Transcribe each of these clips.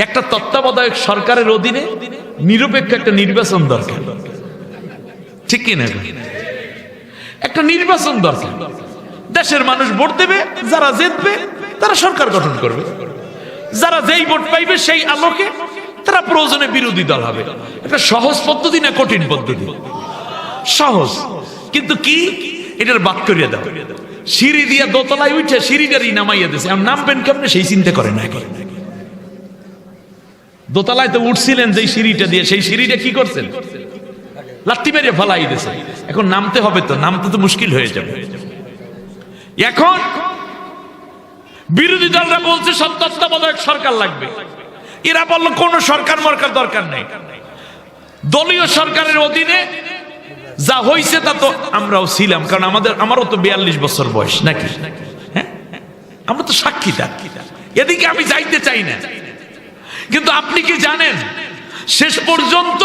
একটা তত্ত্বাবধায়ক সরকারের অধীনে নিরপেক্ষ একটা নির্বাচন দরকার, ঠিক কিনা? একটা নির্বাচন দরকার। দেশের মানুষ ভোট দেবে, যারা জিতবে তারা সরকার গঠন করবে, যারা যেই ভোট পাইবে সেই আলোকে তারা প্রয়োজনে বিরোধী দল হবে। একটা সহজ পদ্ধতি না কঠিন পদ্ধতি? সহজ, কিন্তু কি এটার বাদ করিয়া দাও। সিঁড়ি দিয়া দোতলায় উঠে সিঁড়িটারই নামাইয়া দিয়েছে, নামবেন কেমনে সেই চিন্তা করে না। দোতলায় তো উঠছিলেন যেই সিঁড়িটা দিয়ে, সেই সিঁড়িটা কি করছেন? লাঠি মেরে ফেলাই দিয়েছে। এখন নামতে হবে, তো নামতে তো মুশকিল হয়ে যাবে। এখন বিরোধী দলরা বলছে সব তত্ত্বাবধায়ক সরকার লাগবে, এরা বললো কোন সরকার মরকার দরকার নেই, দলীয় সরকারের অধীনে যা হয়েছে তা তো আমরাও ছিলাম, কারণ আমারও তো 42 বছর বয়স নাকি, হ্যাঁ আমরা তো সাক্ষী। এদিকে আমি যাইতে চাই না, কিন্তু আপনি কি জানেন শেষ পর্যন্ত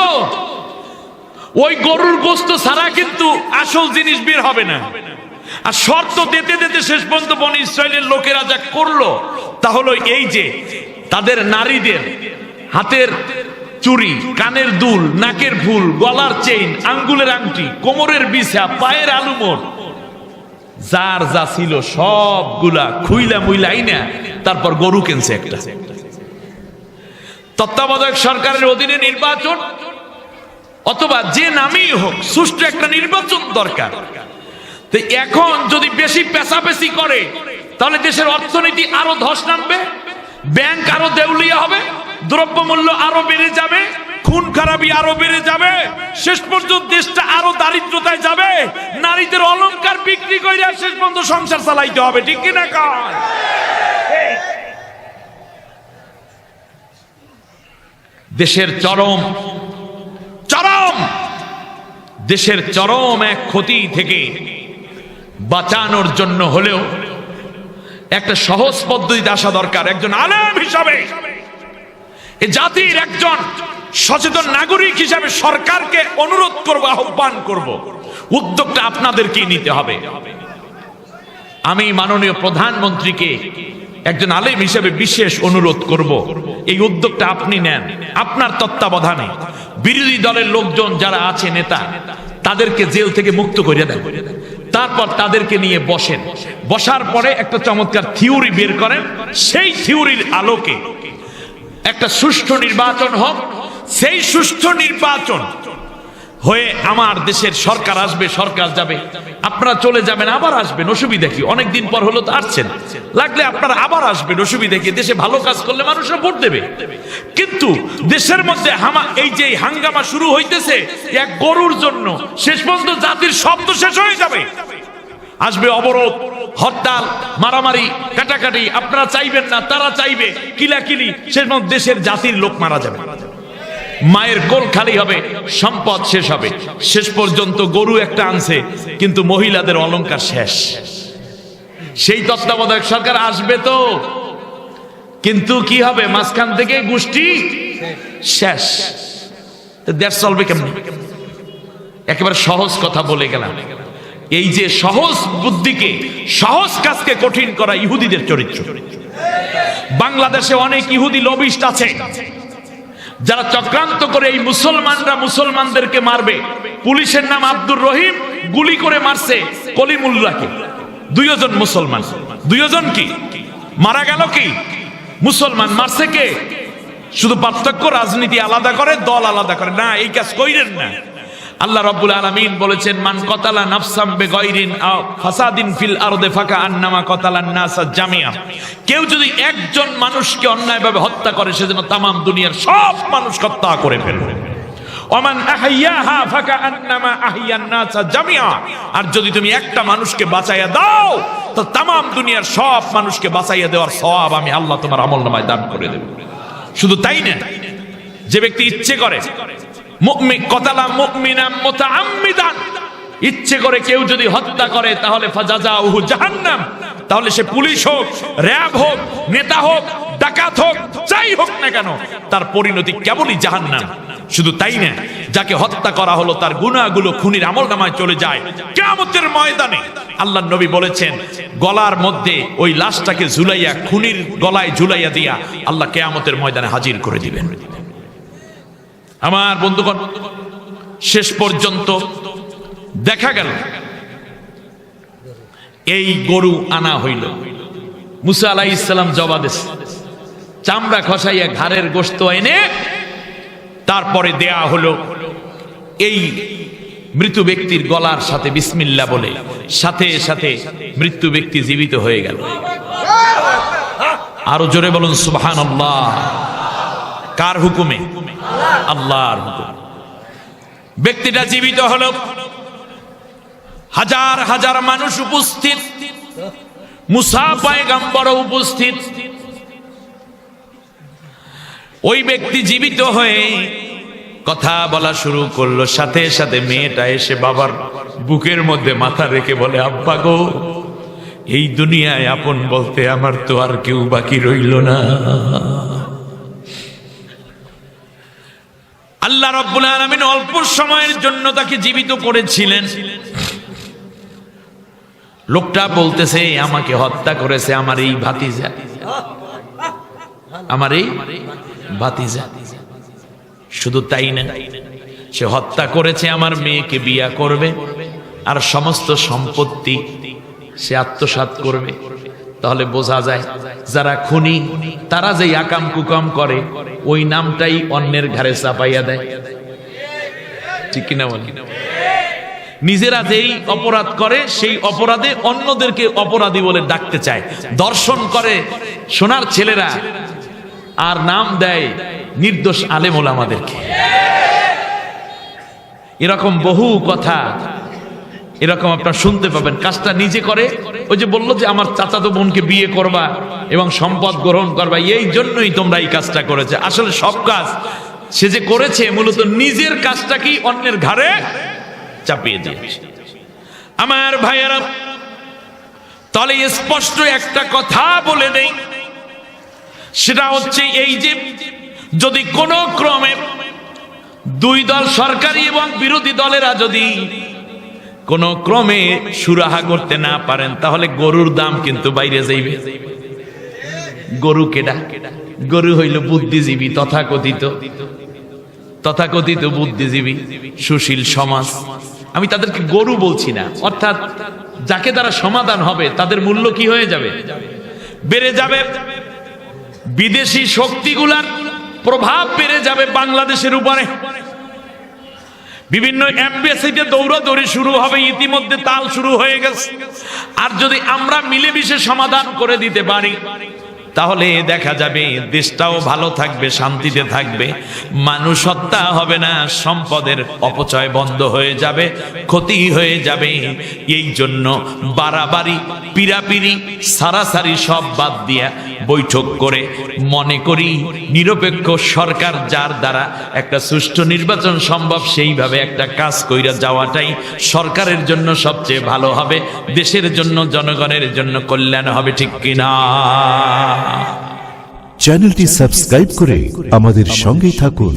ওই গরুর গোশত ছাড়া কিন্তু আসল জিনিস বের হবে না। আর শর্ত দিতে দিতে শেষ পর্যন্ত বনি ইসরায়েলের লোকেরা যা করলো তা হলো এই যে তাদের নারীদের হাতের চুড়ি, কানের দুল, নাকের ফুল, গলার চেইন, আঙ্গুলের আংটি, কোমরের বিছা, পায়ের আলুমোর, যার যা ছিল সবগুলা খুইলা মুইলাই না তারপর গরু কিনছে একটা। তত্ত্বাবধায়ক সরকারের অধীনে নির্বাচন অথবা যে নামেই হোক সুষ্ঠু একটা নির্বাচন দরকার। তো এখন যদি বেশি পেশাপেশি করে তাহলে দেশের অর্থনীতি আরো ধস নামবে, ব্যাংক আরো দেউলিয়া হবে, দ্রব্যমূল্য আরো বেড়ে যাবে, খুন খারাপি আরো বেড়ে যাবে, শেষ পর্যন্ত দেশটা আরো দারিদ্রতায় যাবে। নারীদের অলংকার বিক্রি করে শেষ পর্যন্ত সংসার চালাইতে হবে, ঠিক কিনা? দেশের দেশের চরম এক ক্ষতি থেকে বাঁচানোর জন্য হলেও একটা সহজ পদ্ধতিতে আসা দরকার। একজন আলেম হিসাবে, এ জাতির একজন সচেতন নাগরিক হিসাবে সরকারকে অনুরোধ করব, আহ্বান করব, উদ্যোগটা আপনাদেরকেই নিতে হবে। আমি মাননীয় প্রধানমন্ত্রীকে একজন আলেম হিসেবে বিশেষ অনুরোধ করব, এই উদ্যোগটা আপনি নেন। আপনার তত্ত্বাবধানে বিরোধী দলের লোকজন যারা আছে, নেতা, তাদেরকে জেল থেকে মুক্ত করে দেন। তারপর তাদেরকে নিয়ে বসেন, বসার পরে একটা চমৎকার থিওরি বের করেন। সেই থিওরির আলোকে একটা সুষ্ঠু নির্বাচন হোক। সেই সুষ্ঠু নির্বাচন হয়ে আমার দেশের সরকার আসবে, সরকার যাবে, আপনারা চলে যাবেন, আবার আসবেন, অসুবিধা কি? অনেকদিন পর হলো তো আসছেন, লাগলে আপনারা আবার আসবেন, অসুবিধা কি? দেশে ভালো কাজ করলে মানুষরা ভোট দেবে। কিন্তু দেশের মধ্যে এই যে হাঙ্গামা শুরু হইতেছে এক গরুর জন্য, শেষ পর্যন্ত জাতির শব্দ শেষ হয়ে যাবে। আসবে অবরোধ, হরতাল, মারামারি, কাটাকাটি, আপনারা চাইবেন না, তারা চাইবে, কিলাকিলি, শেষ পর্যন্ত দেশের জাতির লোক মারা যাবে, মায়ের কোল খালি হবে, সম্পদ শেষ হবে। শেষ পর্যন্ত গরু একটা আনছে কিন্তু মহিলাদের অলংকার শেষ। সেই তত্ত্বাবধায়ক সরকার আসবে তো, কিন্তু কি হবে? মাঝখান থেকে গোষ্ঠী শেষ। দেশ চলবে কেমন? একেবারে সহজ কথা বলে গেলাম। এই যে সহজ বুদ্ধিকে, সহজ কাজকে কঠিন করা ইহুদিদের চরিত্র। বাংলাদেশে অনেক ইহুদি লবিস্ট আছে যারা চক্রান্ত করে এই মুসলমানদেরকে মারবে। পুলিশের নাম আব্দুর রহিম, গুলি করে মারছে কলিমুল্লাহকে। 2 জন মুসলমান, 2 জন কি মারা গেল? কি মুসলমান মারছে কে? শুধু পার্থক্য রাজনীতি আলাদা করে, দল আলাদা করে না, এই কাজ কইরেন না। আল্লাহ রাব্বুল আলামিন বলেছেন, মান কতালা নাফসাম বিগাইরিন আও ফাসাদিন ফিল আরদি ফাকা আন্নামা কতালান নাসা জামিয়া। কেউ যদি একজন মানুষকে অন্যায়ভাবে হত্যা করে, সেজন্য তামাম দুনিয়ার সব মানুষ হত্যা করে ফেলবে। ওমান আহইয়াহা ফাকা আন্নামা আহইয়ান নাসা জামিয়া। আর যদি তুমি একটা মানুষকে বাঁচাইয়া দাও, তো তামাম দুনিয়ার সব মানুষকে বাঁচাইয়া দেওয়ার সওয়াব আমি আল্লাহ তোমার আমলনামায় দান করে দেব। শুধু তাই না, যে ব্যক্তি ইচ্ছে করে ইচ্ছে করে কেউ যদি হত্যা করে, তাহলে ফাজাজাউহু জাহান্নাম, তাহলে সে পুলিশ হোক, র‍্যাব হোক, নেতা হোক, ডাকাত হোক, যাই হোক না কেন তার পরিণতি কেবলই জাহান্নাম। শুধু তাই না, যাকে হত্যা করা হলো তার গুনাহগুলো খুনির আমলনামায় চলে যায়। কিয়ামতের ময়দানে আল্লাহর নবী বলেছেন, গলার মধ্যে ওই লাশটাকে ঝুলাইয়া, খুনির গলায় ঝুলাইয়া দিয়া আল্লাহ কিয়ামতের ময়দানে হাজির করে দিবেন। আমার বন্ধুগণ, শেষ পর্যন্ত দেখা গেল এই গরু আনা হইল, মুসা আলাইহিস সালাম জবাব দিয়েছে, চামড়া খসাইয়া ঘাড়ের গোশত এনে তারপরে দেয়া হলো এই মৃত ব্যক্তির গলার সাথে বিসমিল্লাহ বলে, সাথে সাথে মৃত্যু ব্যক্তি জীবিত হয়ে গেল। আরো জোরে বলুন সুবহানাল্লাহ। কার হুকুমে? আল্লাহর হুকুমে। ব্যক্তিটা জীবিত হলো, হাজার হাজার মানুষ উপস্থিত, মুসা পয়গম্বর উপস্থিত। ওই ব্যক্তি জীবিত হয়ে কথা বলা শুরু করলো, সাথে সাথে মেয়েটা এসে বাবার বুকের মধ্যে মাথা রেখে বলে, আব্বা গো, এই দুনিয়ায় আপন বলতে আমার তো আর কেউ বাকি রইল না। আল্লাহ রাব্বুল আলামিন অল্প সময়ের জন্য তাকে জীবিত করেছিলেন। লোকটা বলতেছে, আমাকে হত্যা করেছে আমার এই ভাতিজা, আমার এই ভাতিজা। শুধু তাই না, সে হত্যা করেছে আমার মেয়েকে বিয়া করবে আর সমস্ত সম্পত্তি সে আত্মসাৎ করবে। তাহলে বোঝা যায় যারা খুনি তারা যে আকাম কুকাম করে ওই নামটাই অন্যের ঘাড়ে চাপাইয়া দেয়, ঠিক কিনা বলি? নিজেরা যেই অপরাধ করে সেই অপরাধে অন্যদেরকে অপরাধী বলে ডাকতে চায়। দর্শন করে সোনার ছেলেরা আর নাম দেয় নির্দোষ আলেম ওলামাদেরকে। এরকম বহু কথা এরকম আপনারা শুনতে পাবেন। কাজটা নিজে করে, ওই যে বললো যে আমার চাচাতো বোনকে বিয়ে করবা এবং সম্পদ গ্রহণ করবা, এই জন্যই তোমরা এই কাজটা করেছে। আসলে সব কাজ সে যে করেছে মূলত নিজের কাজটাকেই অন্যের ঘাড়ে চাপিয়ে দিয়েছে। আমার ভাইয়েরা, তাহলে স্পষ্ট একটা কথা বলে নেই, সেটা হচ্ছে এই যে যদি কোনো ক্রমে দুই দল, সরকারি এবং বিরোধী দলেরা যদি কোন ক্রমে সুরাহা করতে না পারেন, তাহলে গরুর দাম কিন্তু বাইরে যাইবে। গরু কেডা? গরু হইল বুদ্ধিজীবী, তথাকথিত বুদ্ধিজীবী সুশীল সমাজ। আমি তাদেরকে গরু বলছি না, অর্থাৎ যাকে দ্বারা সমাধান হবে তাদের মূল্য কি হয়ে যাবে? বেড়ে যাবে। বিদেশি শক্তিগুলার প্রভাব বেড়ে যাবে বাংলাদেশের উপরে। বিভিন্ন এমবেসিতে দৌড়াদৌড়ি শুরু হবে, ইতিমধ্যে তাল শুরু হয়ে গেছে। আর যদি আমরা মিলেমিশে সমাধান করে দিতে পারি, তাহলে দেখা যাবে দেশটাও ভালো থাকবে, শান্তিতে থাকবে, মানুষ হত্যা হবে না, সম্পদের অপচয় বন্ধ হয়ে যাবে, ক্ষতি হয়ে যাবে। এই জন্য বাড়াবাড়ি, পিরাপিরি, সারাসারি সব বাদ দিয়া বৈঠক করে মনে করি নিরপেক্ষ সরকার যার দ্বারা একটা সুষ্ঠু নির্বাচন সম্ভব, সেইভাবে একটা কাজ কইরা যাওয়াটাই সরকারের জন্য সবচেয়ে ভালো হবে, দেশের জন্য, জনগণের জন্য কল্যাণ হবে, ঠিক কিনা? চ্যানেলটি সাবস্ক্রাইব করে আমাদের সঙ্গেই থাকুন।